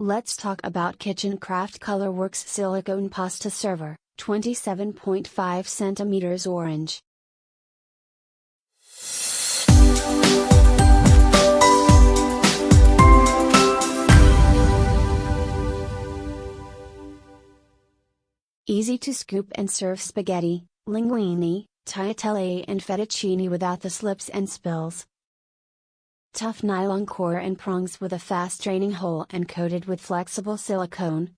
Let's talk about KitchenCraft Colourworks Silicone Pasta Server, 27.5 centimeters orange. Easy to scoop and serve spaghetti, linguine, tagliatelle and fettucine without the slips and spills. Tough nylon core and prongs with a fast draining hole and coated with flexible silicone.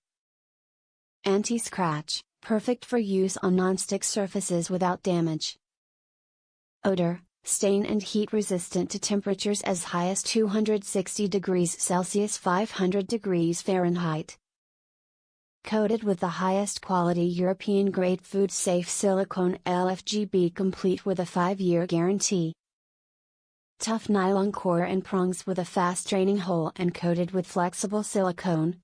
Anti-scratch, perfect for use on non-stick surfaces without damage. Odour, stain and heat resistant to temperatures as high as 260 degrees Celsius 500 degrees Fahrenheit. Coated with the highest quality European grade food safe silicone LFGB complete with a 5-year guarantee. Tough nylon core and prongs with a fast draining hole and coated with flexible silicone.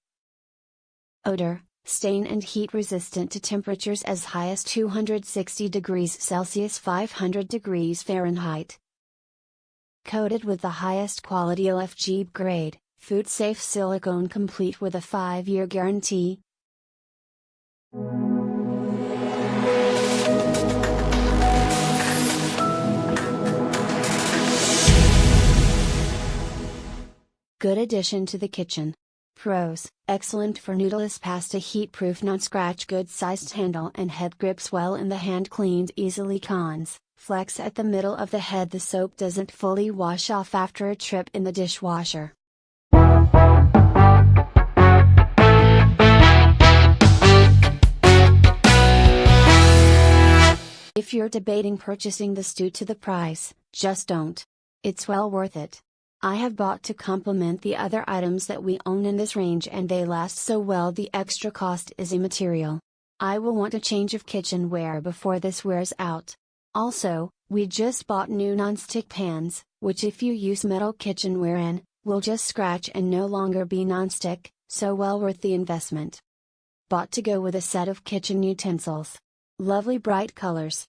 Odour, stain and heat resistant to temperatures as high as 260 degrees Celsius 500 degrees Fahrenheit. Coated with the highest quality LFGB-grade, food safe silicone complete with a 5-year guarantee. Good addition to the kitchen. Pros: excellent for noodleless pasta, heat-proof, non-scratch, good-sized handle and head, grips well in the hand, cleaned easily. Cons: flex at the middle of the head, the soap doesn't fully wash off after a trip in the dishwasher. If you're debating purchasing this due to the price, just don't. It's well worth it. I have bought to complement the other items that we own in this range and they last so well, the extra cost is immaterial. I will want a change of kitchenware before this wears out. Also, we just bought new non-stick pans, which if you use metal kitchenware in, will just scratch and no longer be non-stick, so well worth the investment. Bought to go with a set of kitchen utensils. Lovely bright colors.